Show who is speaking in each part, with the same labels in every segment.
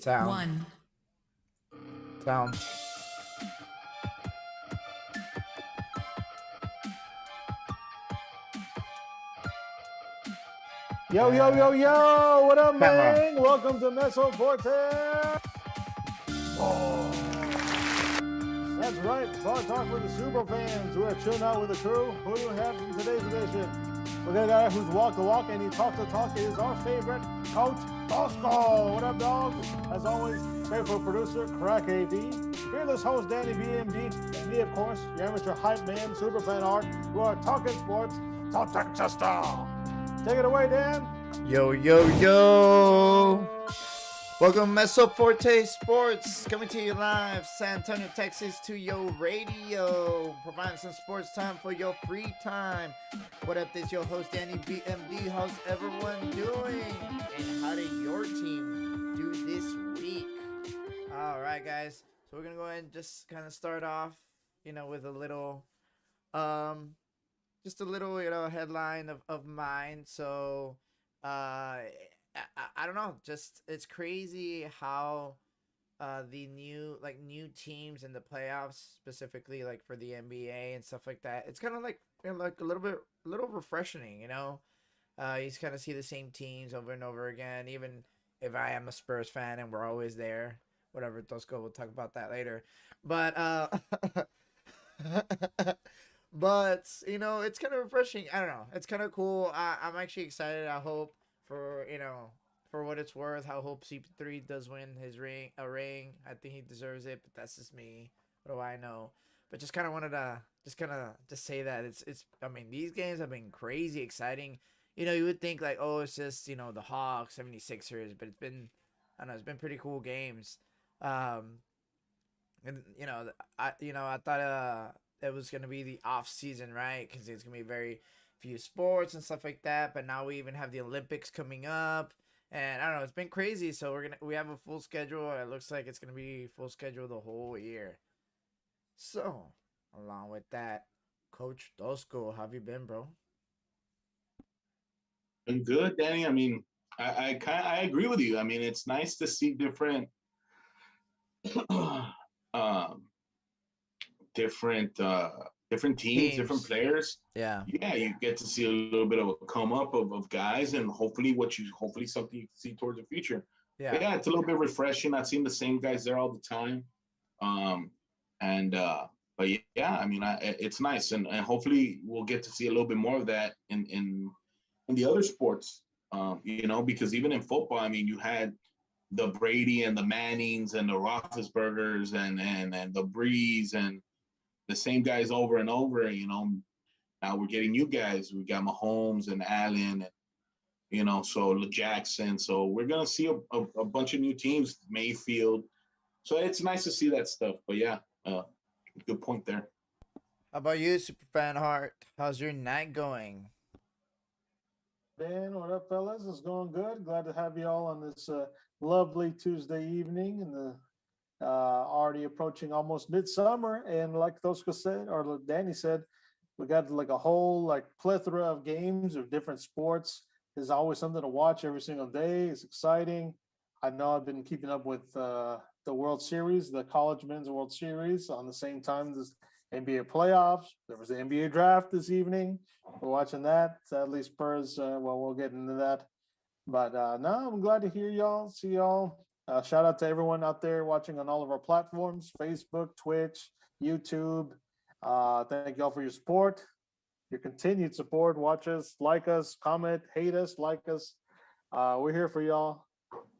Speaker 1: Sound.
Speaker 2: One.
Speaker 1: Sound.
Speaker 3: Yo, yo, yo, yo! What up,
Speaker 1: Camera.
Speaker 3: man? Welcome to Mezzo Forte Sportz. That's right, Bar Talk with the super fans who are chilling out with the crew. Who do we have in today's edition? We got a guy who's walked the walk and he talks the talk. He is our favorite coach, Bosco. What up, dog? As always, faithful producer, Crack AV, fearless host, Danny BMD, and me, of course, your amateur hype man, super fan art, who are talking sports, South Texas style. Take it away, Dan.
Speaker 1: Yo, yo, yo. Welcome to Mezzo Forte Sportz, coming to you live, San Antonio, Texas, to your radio, providing some sports time for your free time. What up, this is your host, Danny BMD. How's everyone doing? And how did your team do this week? All right, guys. So we're going to go ahead and just kind of start off, with a little, just a little, headline of mine. So, I don't know, just it's crazy how the new teams in the playoffs, specifically like for the NBA and stuff like that, it's kind of like like a little refreshing, you just kind of see the same teams over and over again, even if I am a Spurs fan and we're always there, whatever, Tosco, we'll talk about that later, but but it's kind of refreshing. I don't know, it's kind of cool. I'm actually excited. I hope for what it's worth, I hope CP3 does win a ring. I think he deserves it, but that's just me. What do I know? But just kind of wanted to just say that it's. I mean, these games have been crazy exciting. You would think like, oh, it's just the Hawks, 76ers, but it's been, I don't know, it's been pretty cool games. And I thought it was gonna be the off season, right? Because it's gonna be very few sports and stuff like that. But now we even have the Olympics coming up. And I don't know, it's been crazy. So we have a full schedule. It looks like it's gonna be full schedule the whole year. So, along with that, Coach Dosco, how have you been, bro?
Speaker 4: Been good, Danny. I mean, I agree with you. I mean, it's nice to see different different teams, different players.
Speaker 1: Yeah,
Speaker 4: you get to see a little bit of a come up of guys, and hopefully something you can see towards the future. Yeah, it's a little bit refreshing, not seeing the same guys there all the time. But yeah, I mean, it's nice, and hopefully we'll get to see a little bit more of that in the other sports. Because even in football, I mean, you had the Brady and the Mannings and the Roethlisbergers and the Brees and the same guys over and over. Now we're getting new guys. We got Mahomes and Allen and so Jackson. So we're gonna see a bunch of new teams, Mayfield. So it's nice to see that stuff. But yeah, good point there.
Speaker 1: How about you, Superfan Heart? How's your night going?
Speaker 3: Dan, what up, fellas? It's going good. Glad to have you all on this lovely Tuesday evening, and the already approaching almost midsummer. And like Tosca said, or like Danny said, we got like a whole plethora of games of different sports. There's always something to watch every single day. It's exciting. I know I've been keeping up with the World Series, the College Men's World Series, on the same time as NBA playoffs. There was the NBA draft this evening. We're watching that. Sadly, Spurs, we'll get into that. But no, I'm glad to hear y'all, see y'all. Shout out to everyone out there watching on all of our platforms, Facebook, Twitch, YouTube. Thank y'all for your support, your continued support. Watch us, like us, comment, hate us, like us. We're here for y'all.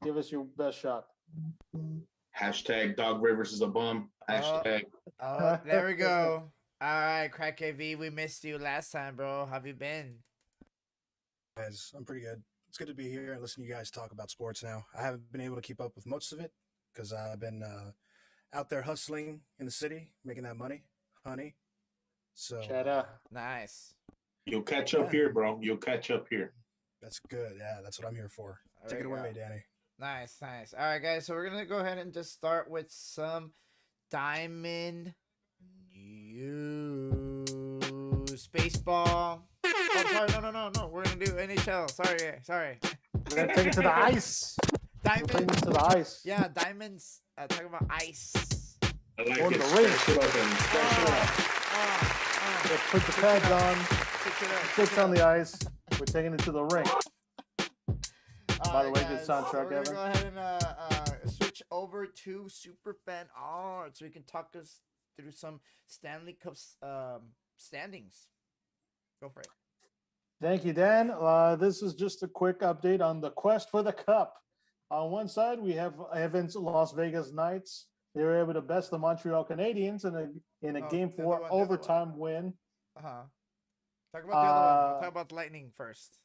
Speaker 3: Give us your best shot.
Speaker 4: Hashtag Dog Rivers is a bum. Hashtag.
Speaker 1: Oh, there we go. All right, Crack AV, we missed you last time, bro. How have you been?
Speaker 5: Guys, I'm pretty good. It's good to be here and listen to you guys talk about sports now. I haven't been able to keep up with most of it because I've been out there hustling in the city, making that money, honey. So
Speaker 3: Shout out.
Speaker 1: Nice.
Speaker 4: You'll catch up here, bro. You'll catch up here.
Speaker 5: That's good. Yeah, that's what I'm here for.
Speaker 1: There
Speaker 5: Take it
Speaker 1: you
Speaker 5: away,
Speaker 1: go.
Speaker 5: Danny.
Speaker 1: Nice. All right, guys. So we're going to go ahead and just start with some Diamond news. Baseball. Oh, sorry. No. We're going to do NHL. Sorry.
Speaker 3: We're going to take it to the ice. We're taking
Speaker 1: Diamonds.
Speaker 3: it to the ice.
Speaker 1: Yeah, diamonds. Talking about ice.
Speaker 4: I like
Speaker 3: Go to
Speaker 4: it.
Speaker 3: the rink.
Speaker 4: Stretch it up and stretch it up.
Speaker 3: Let's put the pads on.
Speaker 1: Switch it up.
Speaker 3: Sits on the ice. We're taking it to the rink. By the way, good
Speaker 1: guys,
Speaker 3: soundtrack,
Speaker 1: we're gonna
Speaker 3: Evan.
Speaker 1: go ahead and switch over to Superfan Art so we can talk us through some Stanley Cup standings. Go for it.
Speaker 3: Thank you, Dan. This is just a quick update on the quest for the cup. On one side, we have Evans Las Vegas Knights. They were able to best the Montreal Canadiens in a Game
Speaker 1: the
Speaker 3: 4
Speaker 1: other one, the other
Speaker 3: overtime win.
Speaker 1: Talk about the other one. We'll talk about Lightning first.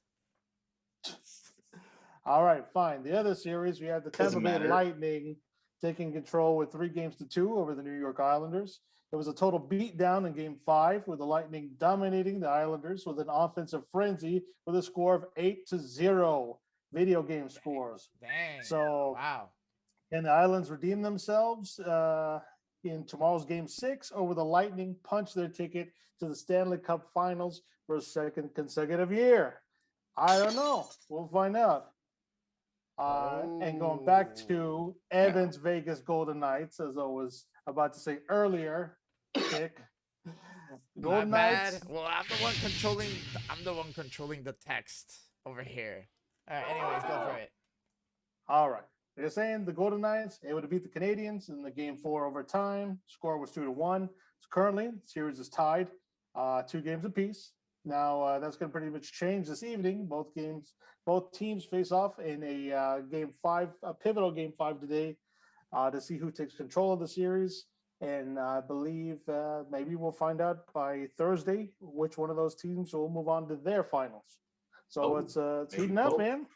Speaker 3: All right, fine. The other series, we have the Tampa
Speaker 4: Doesn't
Speaker 3: Bay
Speaker 4: matter.
Speaker 3: Lightning taking control with 3-2 over the New York Islanders. It was a total beatdown in Game 5 with the Lightning dominating the Islanders with an offensive frenzy with a score of 8-0 video game scores.
Speaker 1: Dang.
Speaker 3: So,
Speaker 1: wow.
Speaker 3: can the Islands redeem themselves in tomorrow's Game 6, or will the Lightning punch their ticket to the Stanley Cup Finals for a second consecutive year? I don't know. We'll find out. And going back to Evans Vegas Golden Knights, as I was about to say earlier, Dick. Golden Knights.
Speaker 1: Well, I'm the one controlling the text over here. All right. Anyways, go for it.
Speaker 3: All right. They're saying the Golden Knights able to beat the Canadians in the Game 4 overtime. Score was 2-1. So currently, the series is tied, 2 games apiece. Now that's going to pretty much change this evening. Both teams face off in a Game 5, a pivotal Game 5 today, to see who takes control of the series. And I believe maybe we'll find out by Thursday which one of those teams will move on to their finals. So it's heating up, man.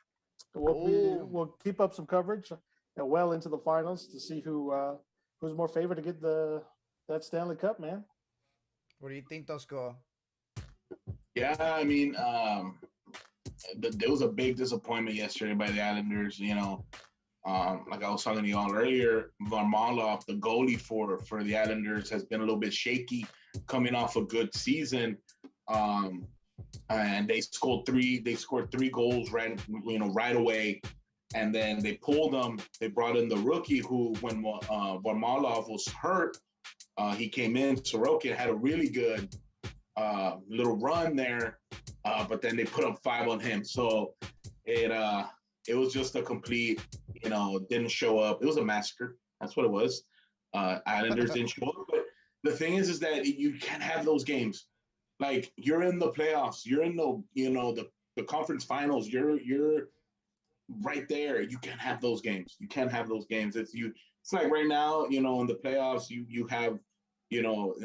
Speaker 3: We'll keep up some coverage well into the finals to see who's more favored to get that Stanley Cup, man.
Speaker 1: What do you think, Tosco?
Speaker 4: Yeah, I mean, there was a big disappointment yesterday by the Islanders. You know, like I was talking to you all earlier, Varlamov, the goalie for the Islanders, has been a little bit shaky coming off a good season. And they scored three goals right away, and then they pulled them. They brought in the rookie who, when Varlamov was hurt, he came in. Sorokin had a really good little run there, but then they put up 5 on him. So it was just a complete, didn't show up. It was a massacre. That's what it was. Islanders didn't show up. But the thing is that you can't have those games. Like, you're in the playoffs, you're in the conference finals, you're right there. You can't have those games. You can't have those games. It's like right now, in the playoffs, you have, in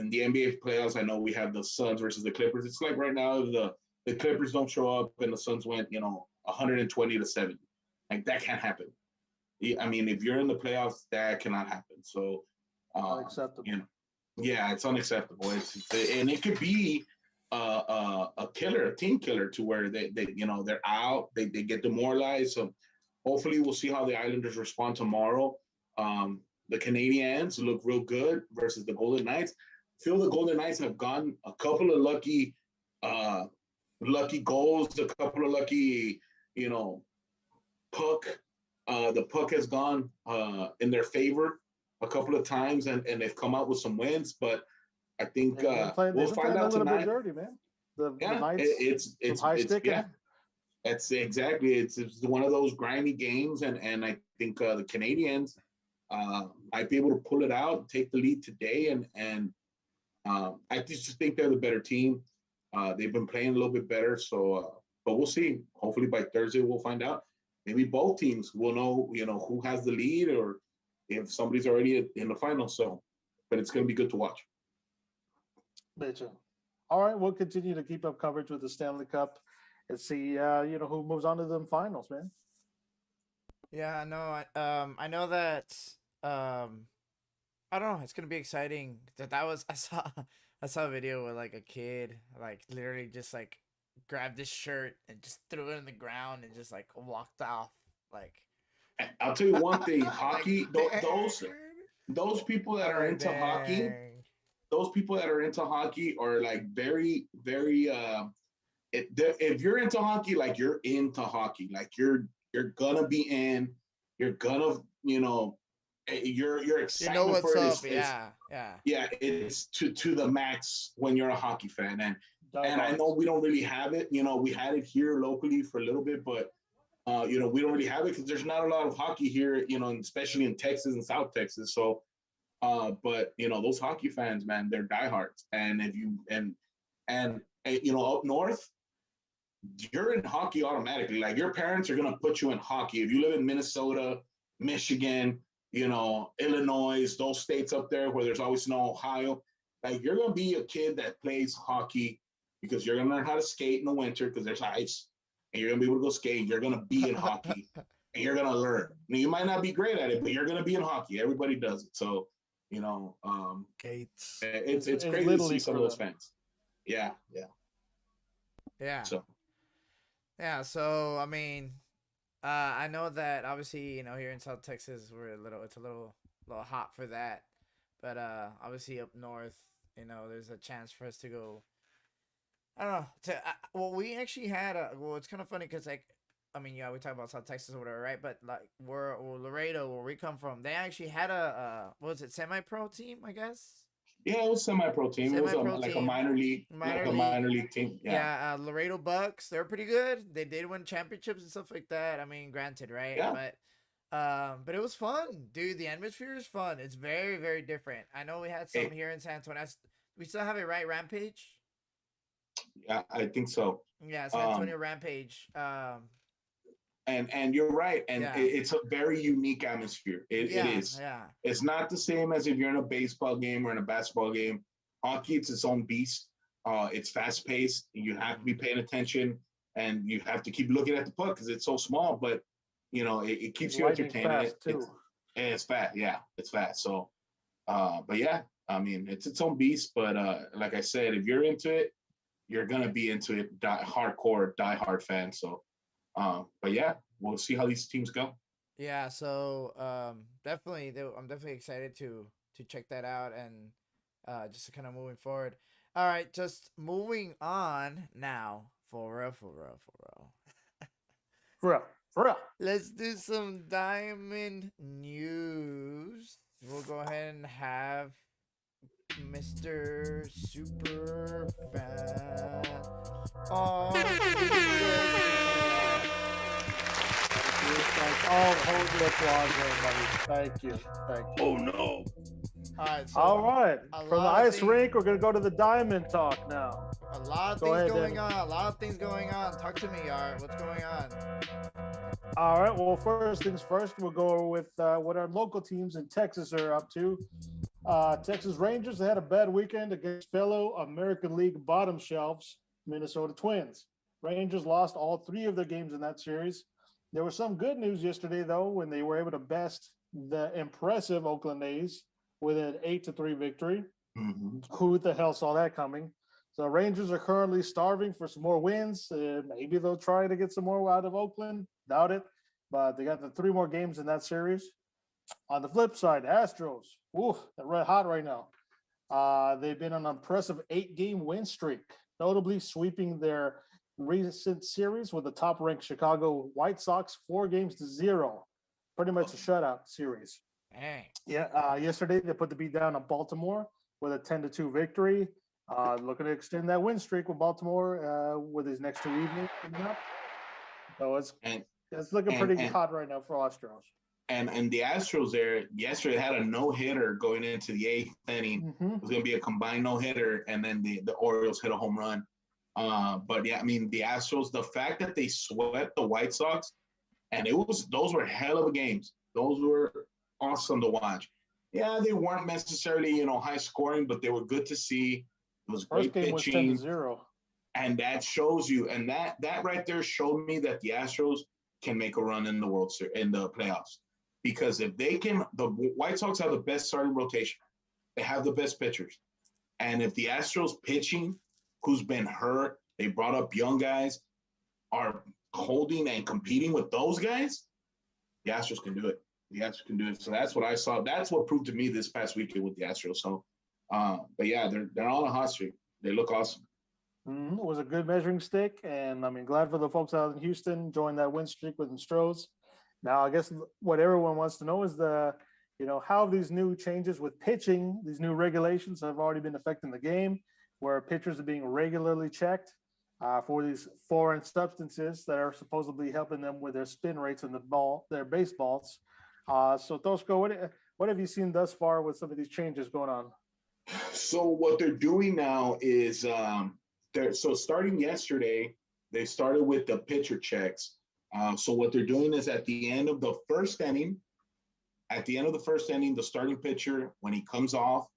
Speaker 4: the NBA playoffs, I know we have the Suns versus the Clippers. It's like right now, if the Clippers don't show up and the Suns went, 120-70. Like, that can't happen. I mean, if you're in the playoffs, that cannot happen. So,
Speaker 3: Unacceptable.
Speaker 4: Yeah, it's unacceptable. And it could be a team killer, to where they're out, they get demoralized. So hopefully we'll see how the Islanders respond tomorrow. The Canadiens look real good versus the Golden Knights. I feel the Golden Knights have gotten a couple of lucky goals, a couple of lucky, puck. The puck has gone in their favor a couple of times, and they've come out with some wins, but I think we'll find out tonight.
Speaker 3: Dirty, man. The Knights,
Speaker 4: it's
Speaker 3: high sticking.
Speaker 4: Yeah. That's exactly. It's one of those grimy games, and I think the Canadiens might be able to pull it out, take the lead today, and I just think they're the better team. They've been playing a little bit better, so but we'll see. Hopefully by Thursday we'll find out. Maybe both teams will know, who has the lead, or if somebody's already in the final. So, but it's going to be good to watch.
Speaker 3: Betcha. All right, we'll continue to keep up coverage with the Stanley Cup and see, who moves on to the finals, man.
Speaker 1: Yeah, no, I know that, I don't know, it's gonna be exciting. I saw a video where, like, a kid, like, literally just, like, grabbed his shirt and just threw it in the ground and just, like, walked off. Like,
Speaker 4: I'll tell you one thing: hockey.
Speaker 1: Like,
Speaker 4: Those people that are into hockey. Those people that are into hockey are, like, very, very. If you're into hockey, like, you're into hockey, like you're gonna be in. you're gonna, your
Speaker 1: You know
Speaker 4: excitement
Speaker 1: what's
Speaker 4: for it
Speaker 1: up?
Speaker 4: is yeah, it's to the max when you're a hockey fan. And I know we don't really have it. We had it here locally for a little bit, but we don't really have it because there's not a lot of hockey here, especially in Texas and South Texas. So, but those hockey fans, man, they're diehards. And if you and up north, you're in hockey automatically. Like your parents are gonna put you in hockey if you live in Minnesota, Michigan, Illinois, those states up there where there's always snow, Ohio. Like you're gonna be a kid that plays hockey because you're gonna learn how to skate in the winter because there's ice, and you're gonna be able to go skate. You're gonna be in hockey, and you're gonna learn. Now, you might not be great at it, but you're gonna be in hockey. Everybody does it. So,
Speaker 5: Gates.
Speaker 4: it's crazy to see some of those fans. Yeah.
Speaker 1: Yeah.
Speaker 4: So.
Speaker 1: Yeah, so I mean, I know that obviously here in South Texas it's a little hot for that, but obviously up north, there's a chance for us to go. I don't know. Well, we actually had it's kind of funny because we talk about South Texas or whatever, right? But like Laredo, where we come from, they actually had what was it, semi-pro team, I guess.
Speaker 4: Yeah, it was semi-pro team. It was like a minor league team.
Speaker 1: Yeah, Laredo Bucks. They're pretty good. They did win championships and stuff like that. I mean, granted, right?
Speaker 4: Yeah.
Speaker 1: But it was fun, dude. The atmosphere is fun. It's very, very different. I know we had some here in San Antonio. We still have it, right? Rampage.
Speaker 4: Yeah, I think so.
Speaker 1: Yeah, San Antonio Rampage.
Speaker 4: And you're right, and it's a very unique atmosphere. It is.
Speaker 1: Yeah.
Speaker 4: It's not the same as if you're in a baseball game or in a basketball game. Hockey, it's its own beast. It's fast paced. You have to be paying attention, and you have to keep looking at the puck because it's so small. But it keeps you entertained. It's fast. Yeah, it's fast. So, but yeah, I mean, it's its own beast. But like I said, if you're into it, you're gonna be into it. Die-hard fan. So. But yeah, we'll see how these teams go.
Speaker 1: Yeah, so definitely, I'm definitely excited to check that out and just kind of moving forward. All right, just moving on now. For real. Let's do some Diamond news. We'll go ahead and have Mr. Super Fan.
Speaker 3: Hold the applause, everybody. Thank you.
Speaker 4: Oh no!
Speaker 3: All right. From the ice rink, we're gonna go to the diamond talk now.
Speaker 1: A lot of things going on. Talk to me, Art. What's going on?
Speaker 3: All right. Well, first things first, we'll go with what our local teams in Texas are up to. Texas Rangers had a bad weekend against fellow American League bottom shelves Minnesota Twins. Rangers lost all 3 of their games in that series. There was some good news yesterday, though, when they were able to best the impressive Oakland A's with an 8-3 victory.
Speaker 4: Mm-hmm.
Speaker 3: Who the hell saw that coming? So Rangers are currently starving for some more wins. Maybe they'll try to get some more out of Oakland. Doubt it. But they got the 3 more games in that series. On the flip side, Astros, they're red hot right now. They've been on an impressive 8-game win streak, notably sweeping their recent series with the top-ranked Chicago White Sox 4-0. Pretty much a shutout series.
Speaker 1: Dang.
Speaker 3: Yeah. Yesterday they put the beat down on Baltimore with a 10-2 victory. Looking to extend that win streak with Baltimore with his next 2 evenings coming up. So it's looking pretty hot right now for Astros.
Speaker 4: And the Astros there yesterday had a no-hitter going into the 8th inning.
Speaker 3: Mm-hmm.
Speaker 4: It was going to be a combined no-hitter, and then the Orioles hit a home run. But yeah, I mean, the Astros, the fact that they swept the White Sox, and those were hell of a games. Those were awesome to watch. Yeah, they weren't necessarily, high scoring, but they were good to see. It was great pitching.
Speaker 3: First game was 10-0.
Speaker 4: And that shows you, and that right there showed me that the Astros can make a run in the World Series, in the playoffs. Because if they can, the White Sox have the best starting rotation. They have the best pitchers. And if the Astros pitching, who's been hurt, they brought up young guys, are holding and competing with those guys, the Astros can do it. The Astros can do it. So that's what I saw. That's what proved to me this past weekend with the Astros. So, but yeah, they're on a hot streak. They look awesome.
Speaker 3: It was a good measuring stick, and glad for the folks out in Houston joined that win streak with the Stros. Now, I guess what everyone wants to know is how these new changes with pitching, these new regulations have already been affecting the game, where pitchers are being regularly checked for these foreign substances that are supposedly helping them with their spin rates in their baseballs. So, Tosco, what have you seen thus far with some of these changes going on?
Speaker 4: So what they're doing now is starting yesterday, they started with the pitcher checks. So what they're doing is at the end of the first inning, the starting pitcher, when he comes off,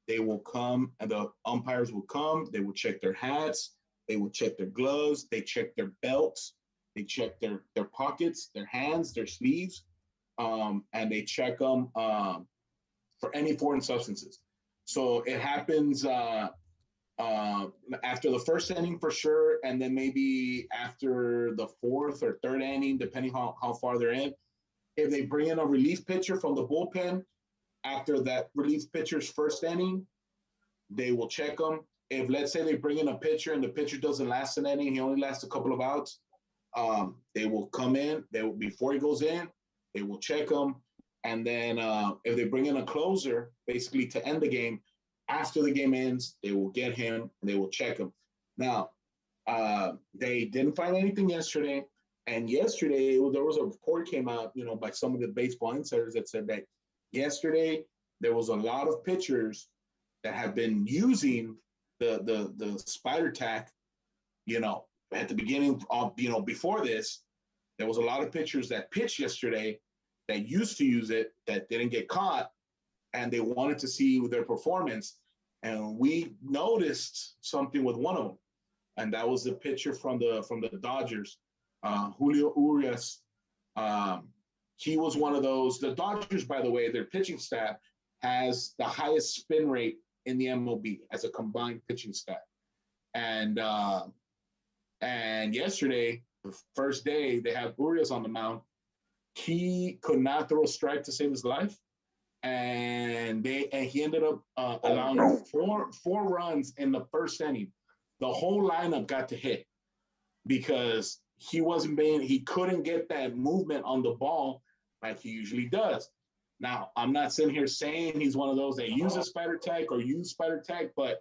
Speaker 4: they will come and the umpires will come. They will check their hats. They will check their gloves. They check their belts. They check their pockets, their hands, their sleeves, and they check them for any foreign substances. So it happens after the first inning for sure, and then maybe after the fourth or third inning, depending how far they're in. If they bring in a relief pitcher from the bullpen, after that relief pitcher's first inning, they will check them. If, let's say, they bring in a pitcher and the pitcher doesn't last an inning, he only lasts a couple of outs, they will come in. Before he goes in, they will check him. And then if they bring in a closer, basically to end the game, after the game ends, they will get him and they will check him. Now, they didn't find anything yesterday. And yesterday, there was a report came out, by some of the baseball insiders that said that yesterday there was a lot of pitchers that have been using the spider tack, at the beginning of, before this, there was a lot of pitchers that pitched yesterday that used to use it that didn't get caught, and they wanted to see their performance. And we noticed something with one of them, and that was the pitcher from the Dodgers, Julio Urias. He was one of those. The Dodgers, by the way, their pitching staff has the highest spin rate in the MLB as a combined pitching staff. And yesterday, the first day, they had Urias on the mound. He could not throw a strike to save his life, and he ended up allowing four runs in the first inning. The whole lineup got to hit because he couldn't get that movement on the ball like he usually does. Now, I'm not sitting here saying he's one of those that uses spider tack or use spider tack, but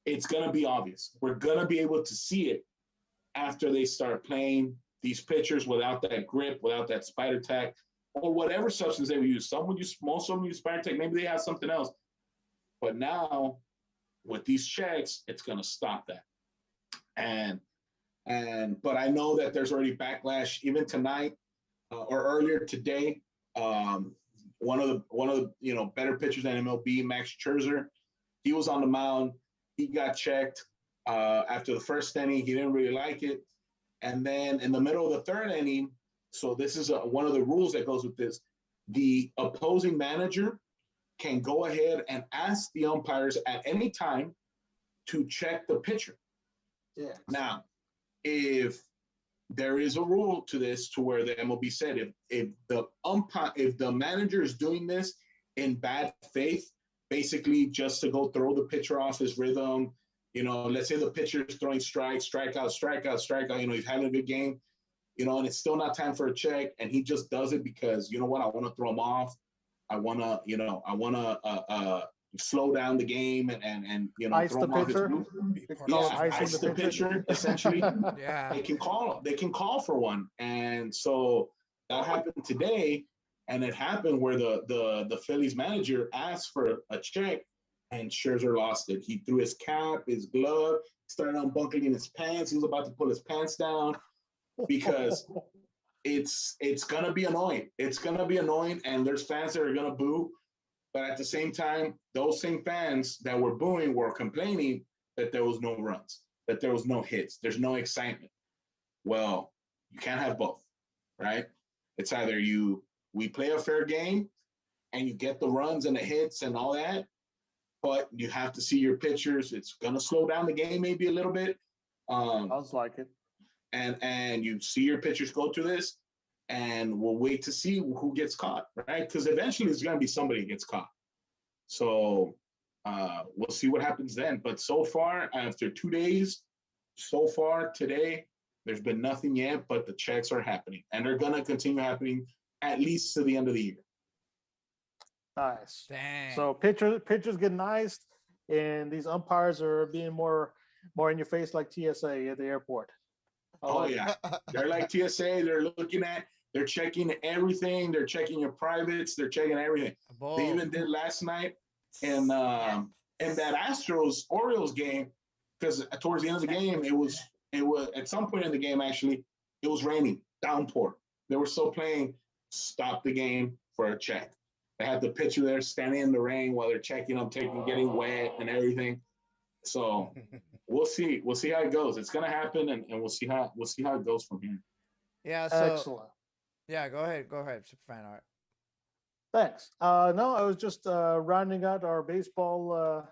Speaker 4: it's going to be obvious. We're going to be able to see it after they start playing these pitchers without that grip, without that spider tack, or whatever substance they would use. Most of them use spider tack. Maybe they have something else. But now, with these checks, it's going to stop that. But I know that there's already backlash even tonight or earlier today. One of the better pitchers in MLB, Max Scherzer, he was on the mound. He got checked after the first inning. He didn't really like it. And then in the middle of the third inning, so this is one of the rules that goes with this, the opposing manager can go ahead and ask the umpires at any time to check the pitcher.
Speaker 3: Yeah.
Speaker 4: Now, if there is a rule to this, to where the MLB said if the manager is doing this in bad faith, basically just to go throw the pitcher off his rhythm, let's say the pitcher is throwing strikeout, he's having a good game, and it's still not time for a check, and he just does it because, I want to throw him off. I want to slow down the game and
Speaker 3: ice
Speaker 4: throw
Speaker 3: the
Speaker 4: him off
Speaker 3: pitcher.
Speaker 4: ice the pitcher, essentially.
Speaker 1: Yeah.
Speaker 4: They can call for one. And so that happened today, and it happened where the Phillies manager asked for a check, and Scherzer lost it. He threw his cap, his glove, started unbuckling his pants. He was about to pull his pants down because it's gonna be annoying. It's gonna be annoying, and there's fans that are gonna boo. But at the same time, those same fans that were booing were complaining that there was no runs, that there was no hits, there's no excitement. Well, you can't have both, right? It's either we play a fair game and you get the runs and the hits and all that, but you have to see your pitchers. It's gonna slow down the game maybe a little bit.
Speaker 3: Sounds like it.
Speaker 4: And you see your pitchers go through this, and we'll wait to see who gets caught, right? Because eventually there's going to be somebody who gets caught. So we'll see what happens then. But so far, after 2 days, so far today, There's been nothing yet, but the checks are happening, and they're gonna continue happening at least to the end of the year.
Speaker 3: Nice.
Speaker 1: Dang.
Speaker 3: So pitchers getting iced, and these umpires are being more in your face like TSA at the airport.
Speaker 4: Oh yeah, they're like TSA. They're checking everything. They're checking your privates. They're checking everything. They even did last night in that Astros Orioles game, because towards the end of the game it was at some point in the game actually it was raining, downpour. They were still playing. Stop the game for a check. They had the pitcher there standing in the rain while they're checking them, getting wet and everything. So we'll see how it goes. It's gonna happen, and we'll see how it goes from here.
Speaker 1: Yeah. So
Speaker 3: Excellent.
Speaker 1: yeah, go ahead, Superfan Art.
Speaker 3: Thanks. No, I was just rounding out our baseball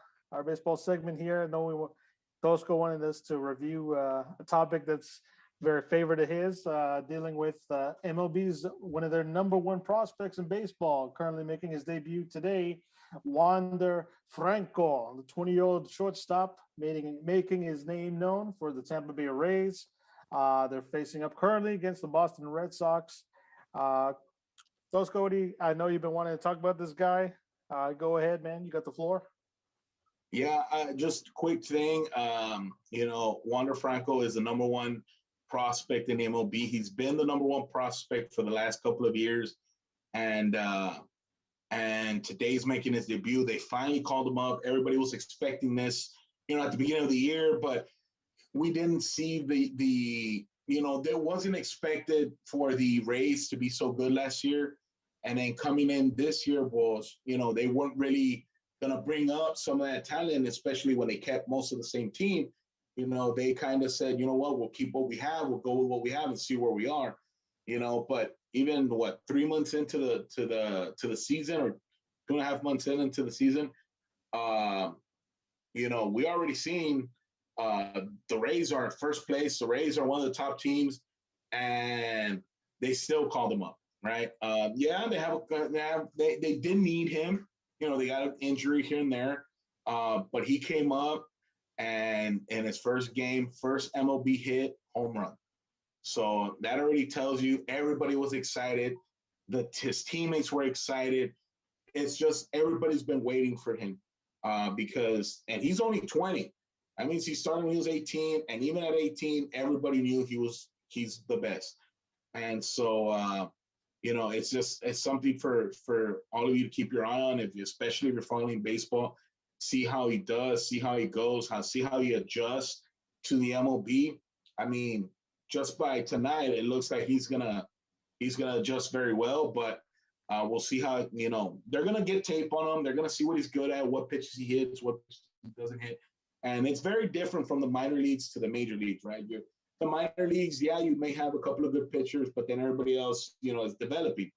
Speaker 3: segment here. I know Tosco wanted us to review a topic that's very favorite of his, dealing with MLB's one of their number one prospects in baseball, currently making his debut today, Wander Franco, the 20-year-old shortstop, making his name known for the Tampa Bay Rays. They're facing up currently against the Boston Red Sox. Tosco, I know you've been wanting to talk about this guy. Go ahead, man. You got the floor.
Speaker 4: Yeah, just quick thing. Wander Franco is the number one prospect in the MLB. He's been the number one prospect for the last couple of years, and today's making his debut. They finally called him up. Everybody was expecting this, at the beginning of the year, but we didn't see there wasn't expected for the Rays to be so good last year, and then coming in this year was, they weren't really gonna bring up some of that talent, especially when they kept most of the same team. They kind of said, you know what, we'll keep what we have, we'll go with what we have and see where we are. But even 3 months into the season, or 2.5 months into the season, we already seen the Rays are in first place. The Rays are one of the top teams, and they still called him up, right? They didn't need him. They got an injury here and there, but he came up, and in his first game, first MLB hit, home run. So that already tells you everybody was excited. His teammates were excited. It's just everybody's been waiting for him and he's only 20. That means he started when he was 18, and even at 18, everybody knew he's the best. And so it's something for all of you to keep your eye on, especially if you're following baseball. See how he does, see how he goes, see how he adjusts to the MLB. I mean, just by tonight, it looks like he's gonna adjust very well. But we'll see how they're gonna get tape on him. They're gonna see what he's good at, what pitches he hits, what he doesn't hit, and it's very different from the minor leagues to the major leagues, right? The minor leagues, you may have a couple of good pitchers, but then everybody else, is developing.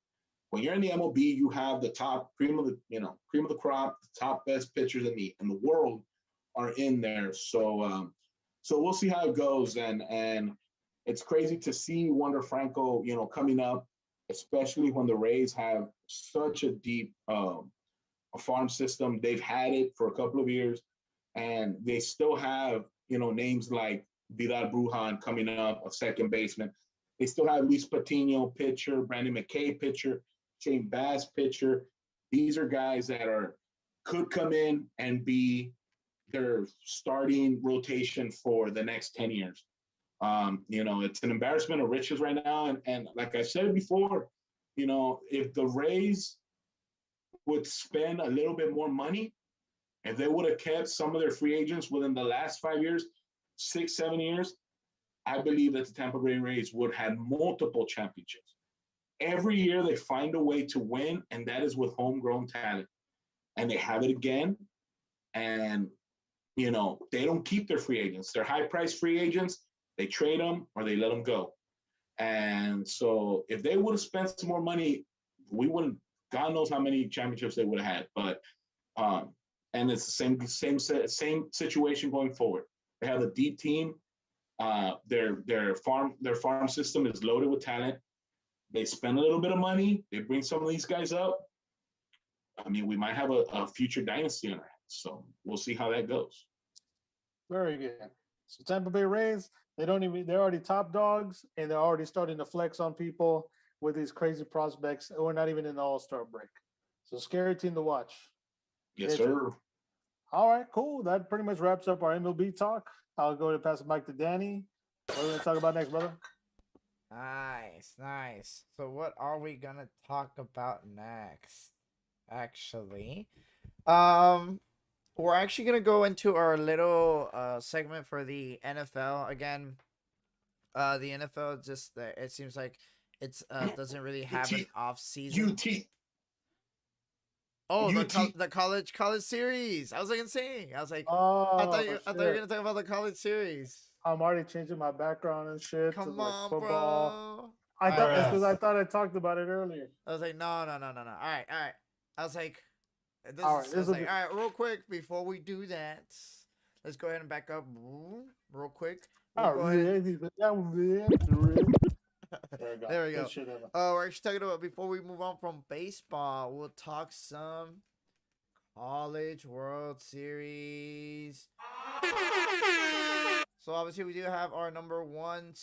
Speaker 4: When you're in the MLB, you have the top cream of the crop, the top best pitchers in the world are in there. So we'll see how it goes, and it's crazy to see Wander Franco, coming up, especially when the Rays have such a deep a farm system. They've had it for a couple of years, and they still have names like Vidal Brujan coming up, a second baseman. They still have Luis Patino, pitcher, Brandon McKay, pitcher, Shane Bass, pitcher. These are guys that could come in and be their starting rotation for the next 10 years. It's an embarrassment of riches right now. And like I said before, if the Rays would spend a little bit more money, if they would have kept some of their free agents within the last 5 years, 6, 7 years, I believe that the Tampa Bay Rays would have multiple championships. Every year they find a way to win, and that is with homegrown talent. And they have it again. And, they don't keep their free agents. They're high-priced free agents. They trade them or they let them go. And so if they would have spent some more money, we wouldn't, God knows how many championships they would have had. But, and it's the same situation going forward. They have a deep team. Their farm system is loaded with talent. They spend a little bit of money. They bring some of these guys up. I mean, we might have a future dynasty on our hands. So we'll see how that goes.
Speaker 3: Very good. So Tampa Bay Rays, they're already top dogs, and they're already starting to flex on people with these crazy prospects. We're not even in the All-Star break. So scary team to watch.
Speaker 4: Yes, sir.
Speaker 3: All right, cool. That pretty much wraps up our MLB talk. I'll go ahead and pass the mic to Danny. What are we going to talk about next, brother?
Speaker 1: Nice. So what are we gonna talk about next? Actually, we're actually gonna go into our little segment for the NFL again. The NFL just it seems like it's doesn't really have an off season.
Speaker 4: UT.
Speaker 1: Oh,
Speaker 4: UT.
Speaker 1: the college series. I was like insane. I was like,
Speaker 3: Oh,
Speaker 1: I thought you were gonna talk about the college series.
Speaker 3: I'm already changing my background and shit to
Speaker 1: Come
Speaker 3: like
Speaker 1: on,
Speaker 3: football.
Speaker 1: bro.
Speaker 3: I thought that's
Speaker 1: Alright.
Speaker 3: because I thought I talked about it earlier.
Speaker 1: I was like, no. All right. I was like,
Speaker 3: All right,
Speaker 1: I was like, all right, real quick before we do that, let's go ahead and back up real quick. We'll go ahead. There we go. We're actually talking about before we move on from baseball, we'll talk some College World Series. So obviously we do have our number one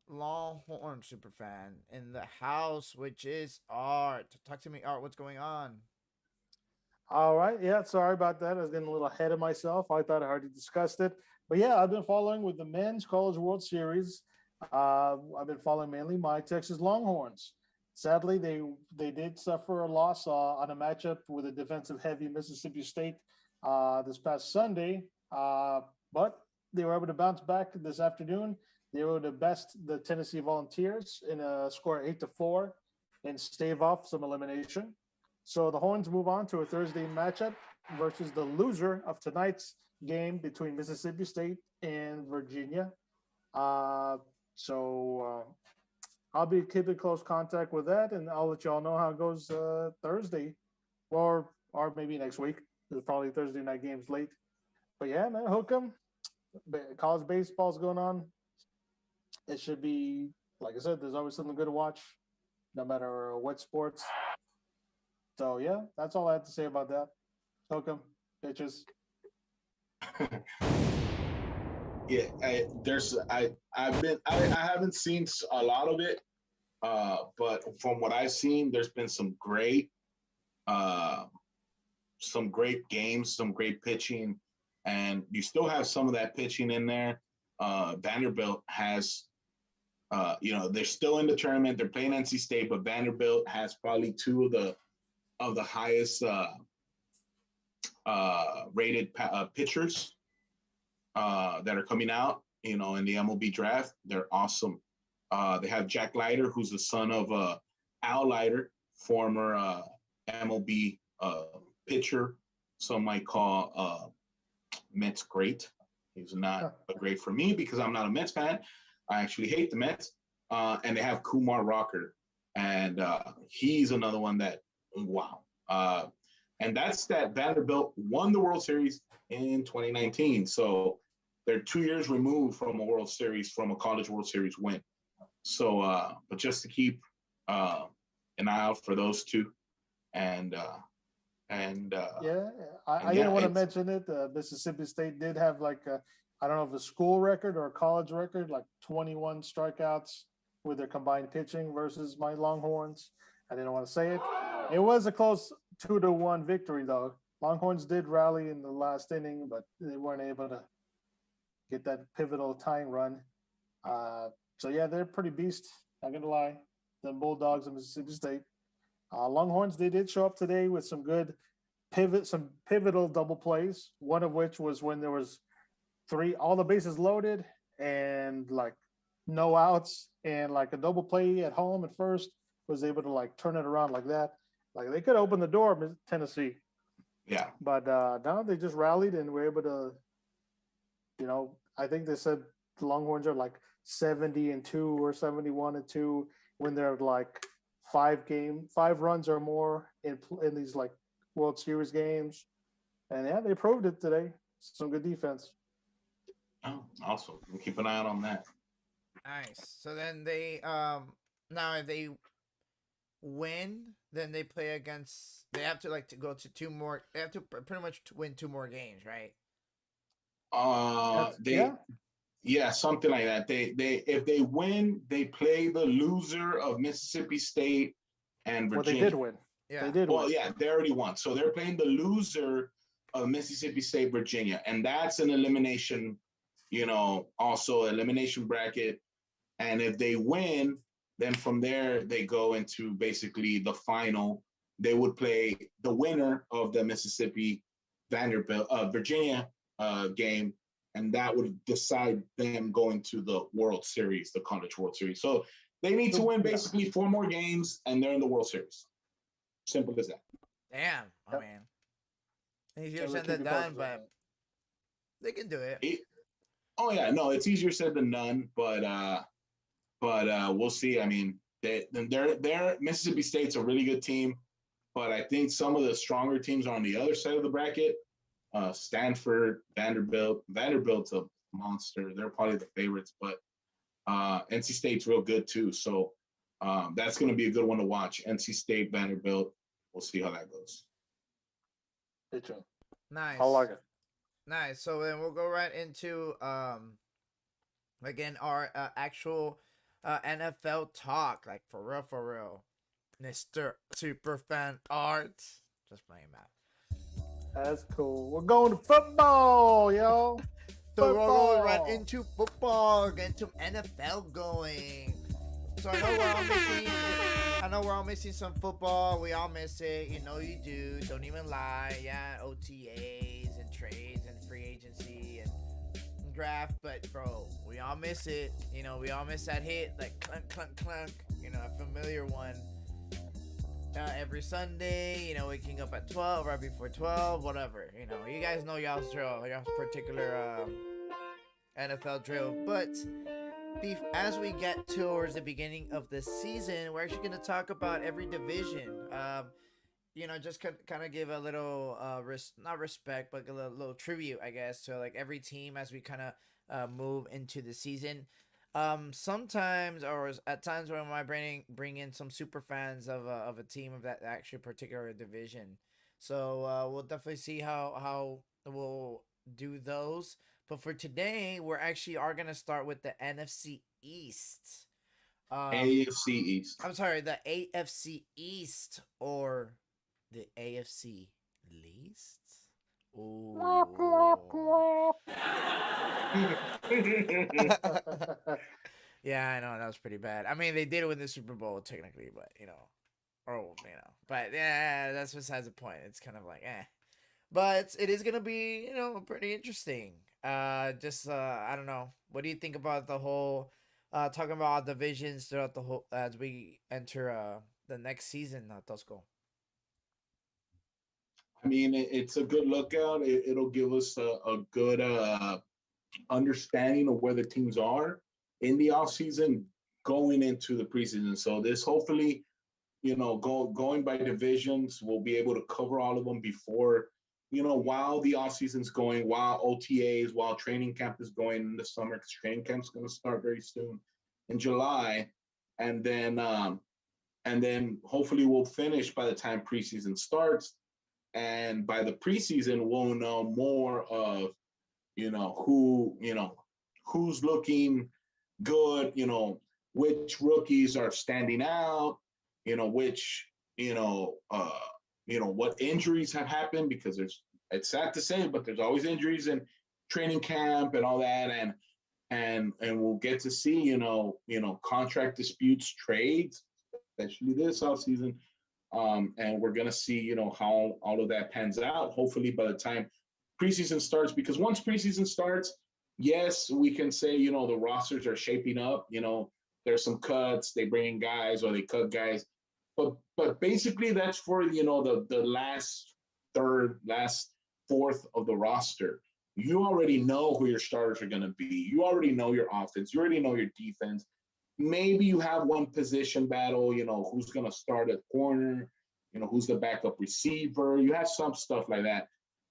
Speaker 1: Longhorn super fan in the house, which is Art. Talk to me, Art. What's going on?
Speaker 3: All right. Yeah, sorry about that. I was getting a little ahead of myself. I thought I already discussed it. But yeah, I've been following with the men's College World Series. I've been following mainly my Texas Longhorns. Sadly, they did suffer a loss on a matchup with a defensive heavy Mississippi State this past Sunday. But they were able to bounce back this afternoon. They were able to best the Tennessee Volunteers in a score 8-4 and stave off some elimination. So the Horns move on to a Thursday matchup versus the loser of tonight's game between Mississippi State and Virginia. I'll be keeping close contact with that, and I'll let y'all know how it goes Thursday, or maybe next week. There's probably Thursday night games late. But yeah, man, hook 'em. College baseball's going on. It should be, like I said, there's always something good to watch, no matter what sports. So yeah, that's all I have to say about that. Hook 'em, bitches.
Speaker 4: Yeah, I haven't seen a lot of it, but from what I've seen, there's been some great games, some great pitching, and you still have some of that pitching in there. Vanderbilt has, they're still in the tournament. They're playing NC State, but Vanderbilt has probably two of the highest rated pitchers that are coming out, in the MLB draft. They're awesome. They have Jack Leiter, who's the son of Al Leiter, former MLB pitcher. Some might call Mets great. He's not a great for me because I'm not a Mets fan. I actually hate the Mets. And they have Kumar Rocker, and he's another one that, wow. And that's that Vanderbilt won the World Series in 2019. So they're 2 years removed from a World Series, from a College World Series win. So, but just to keep an eye out for those two. I
Speaker 3: didn't want to mention it. Mississippi State did have I don't know if a school record or a college record, like 21 strikeouts with their combined pitching versus my Longhorns. I didn't want to say it. It was a close 2-1 victory, though. Longhorns did rally in the last inning, but they weren't able to get that pivotal tying run. So yeah, they're pretty beast. Not gonna lie, the Bulldogs of Mississippi State. Longhorns, they did show up today with some good pivotal double plays. One of which was when there was all the bases loaded and no outs, and a double play at home at first, was able to turn it around like that. They could open the door, Tennessee.
Speaker 4: Yeah.
Speaker 3: But now they just rallied and were able to, I think they said the Longhorns are 70-2 or 71-2 when they're 5 runs or more in these World Series games. And yeah, they proved it today. Some good defense.
Speaker 4: Oh, awesome. We'll keep an eye out on that.
Speaker 1: Nice. So then they now if they win, then they play against. They have to to go to 2 more. They have to pretty much win 2 more games, right?
Speaker 4: They yeah, something like that. They if they win, they play the loser of Mississippi State and
Speaker 3: Well, they
Speaker 4: Virginia.
Speaker 3: did win.
Speaker 1: Yeah.
Speaker 3: They did
Speaker 4: Well,
Speaker 3: win.
Speaker 4: yeah, they already won. So they're playing the loser of Mississippi State, Virginia, and that's an elimination. Also elimination bracket. And if they win, then from there they go into basically the final. They would play the winner of the Mississippi Vanderbilt Virginia game, and that would decide them going to the World Series, the College World Series. So they need to win basically 4 more games, and they're in the World Series. Simple as that.
Speaker 1: Damn. I mean, easier said than done, but they can do it.
Speaker 4: It's easier said than done, but we'll see. I mean, they're Mississippi State's a really good team, but I think some of the stronger teams are on the other side of the bracket. Stanford, Vanderbilt's a monster. They're probably the favorites, but NC State's real good too. So that's going to be a good one to watch. NC State, Vanderbilt. We'll see how that goes.
Speaker 1: Nice.
Speaker 3: I like it.
Speaker 1: Nice. So then we'll go right into again our actual NFL talk, like for real, Mr. Superfan Art. Just playing that.
Speaker 3: That's cool. We're going to football, yo.
Speaker 1: So we're going right into football, getting some NFL going. So I know we're all missing some football. We all miss it. You know you do. Don't even lie. Yeah, OTAs and trades and free agency and draft. But bro, we all miss it. We all miss that hit, like clunk, clunk, clunk. A familiar one. Every Sunday, waking up at 12, right before 12, whatever. You guys know y'all's drill, y'all's particular NFL drill. But as we get towards the beginning of the season, we're actually going to talk about every division. Just kind of give a little, not respect, but a little tribute, I guess, to like every team as we kind of move into the season. Sometimes or at times when I bring in some super fans of a team of that actually particular division. So we'll definitely see how we'll do those. But for today, we're actually gonna start with the NFC East.
Speaker 4: AFC East.
Speaker 1: I'm sorry, the AFC East or the AFC least. Yeah, I know that was pretty bad. I mean, they did win the Super Bowl technically, but but yeah, that's besides the point. It's kind of like but it is gonna be pretty interesting. I don't know. What do you think about the whole talking about divisions throughout the whole as we enter the next season, Tosco?
Speaker 4: I mean, it's a good lookout. It'll give us a good understanding of where the teams are in the offseason going into the preseason. So this hopefully, going by divisions, we'll be able to cover all of them before, while the offseason's going, while OTAs, while training camp is going in the summer, because training camp's going to start very soon in July. And then hopefully we'll finish by the time preseason starts. And by the preseason, we'll know more of, who's looking good, which rookies are standing out, which, what injuries have happened, because it's sad to say, but there's always injuries in training camp and all that. And we'll get to see, contract disputes, trades, especially this offseason. And we're going to see, how all of that pans out, hopefully by the time preseason starts, because once preseason starts, yes, we can say, the rosters are shaping up, there's some cuts, they bring in guys or they cut guys, but basically that's for, the last third, last fourth of the roster. You already know who your starters are going to be. You already know your offense. You already know your defense. Maybe you have one position battle, who's going to start at corner, who's the backup receiver. You have some stuff like that.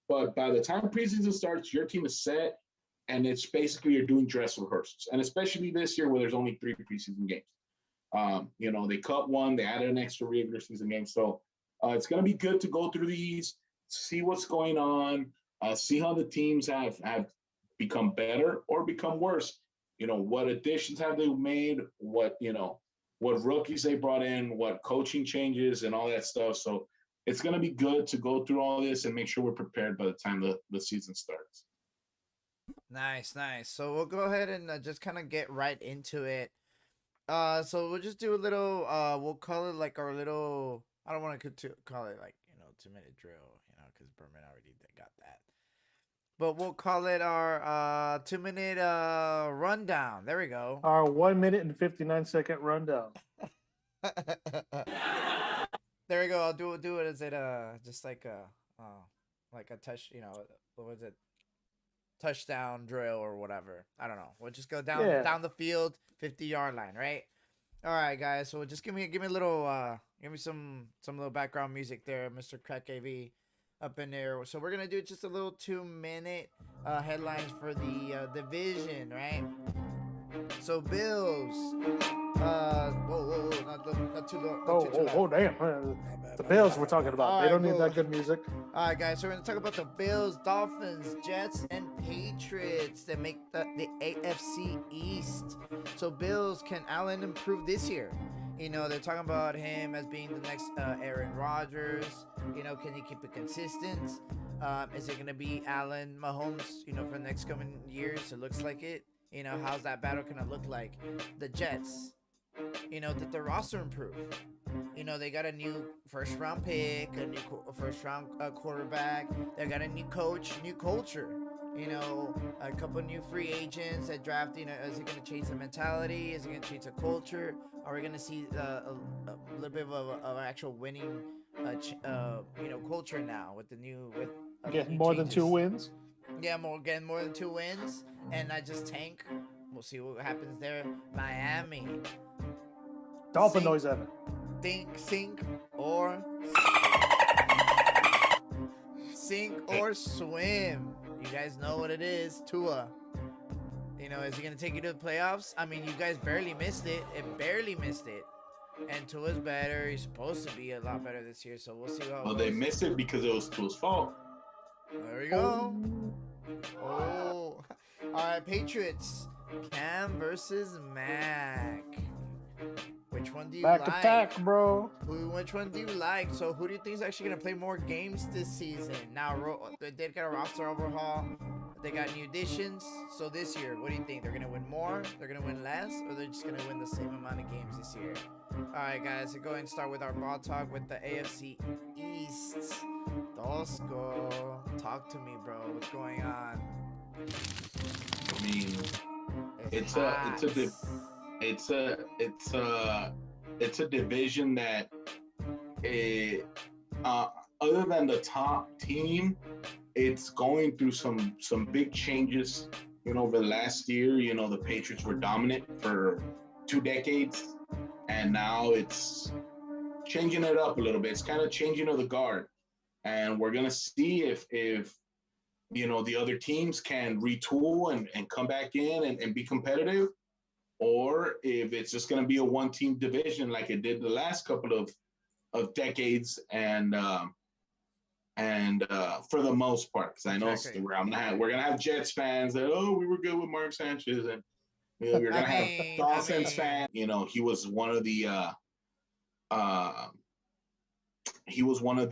Speaker 4: But by the time preseason starts, your team is set, and it's basically you're doing dress rehearsals. And especially this year where there's only 3 preseason games. They cut one, they added an extra regular season game. So it's going to be good to go through these, see what's going on, see how the teams have become better or become worse. What additions have they made? What rookies they brought in? What coaching changes and all that stuff. So it's going to be good to go through all this and make sure we're prepared by the time the season starts.
Speaker 1: Nice. So we'll go ahead and just kind of get right into it. So we'll just do a little. We'll call it like our little. I don't want to call it like 2-minute drill, because Berman already got that. But we'll call it our 2-minute rundown. There we go.
Speaker 3: Our 1 minute and 59-second rundown.
Speaker 1: There we go. I'll do it as it just like a touch. What was it? Touchdown drill or whatever. I don't know. We'll just go down the field, 50-yard line, right? All right, guys. So just give me a little give me some little background music there, Mr. Crack AV up in there. So we're gonna do just a little 2-minute headlines for the division, right? So Bills. Whoa, not too low.
Speaker 3: Damn. The Bills we're talking about.
Speaker 1: All
Speaker 3: they don't
Speaker 1: right,
Speaker 3: need
Speaker 1: cool.
Speaker 3: that good music.
Speaker 1: All right, guys. So we're gonna talk about the Bills, Dolphins, Jets, and Patriots that make the AFC East. So Bills, can Allen improve this year? They're talking about him as being the next Aaron Rodgers. Can he keep it consistent? Is it gonna be Allen Mahomes? For the next coming years, it looks like it. How's that battle gonna look like? The Jets. Did the roster improve? They got a new first-round pick, a new first-round quarterback. They got a new coach, new culture. A couple new free agents that draft. Is it going to change the mentality? Is it going to change the culture? Are we going to see a little bit of actual winning, culture now with the new
Speaker 3: Getting
Speaker 1: new
Speaker 3: more than
Speaker 1: changes?
Speaker 3: 2 wins.
Speaker 1: Yeah, getting more than 2 wins, and not just tank. We'll see what happens there. Miami.
Speaker 3: Dolphin noise at it.
Speaker 1: Sink or swim. You guys know what it is. Tua. Is he gonna take you to the playoffs? I mean, you guys barely missed it. And Tua's better. He's supposed to be a lot better this year. So we'll see how.
Speaker 4: Well, they missed it because it was Tua's fault.
Speaker 1: There we go. Oh. All right, Patriots. Cam versus Mac. Which one do you
Speaker 3: Back
Speaker 1: like?
Speaker 3: attack, bro.
Speaker 1: Which one do you like? So who do you think is actually going to play more games this season? Now, they did get a roster overhaul. They got new additions. So this year, what do you think? They're going to win more? They're going to win less? Or they're just going to win the same amount of games this year? All right, guys. So go ahead and start with our ball talk with the AFC East. Tosco. Talk to me, bro. What's going on?
Speaker 4: I mean, it's a division that other than the top team, it's going through some big changes. Over the last year, the Patriots were dominant for 2 decades, and now it's changing it up a little bit. It's kind of changing of the guard, and we're gonna see if the other teams can retool and come back in and be competitive, or if it's just going to be a one-team division like it did the last couple of decades, and for the most part, because I know we're gonna have Jets fans that we were good with Mark Sanchez, and we're gonna have Dolphins fans. He was one of the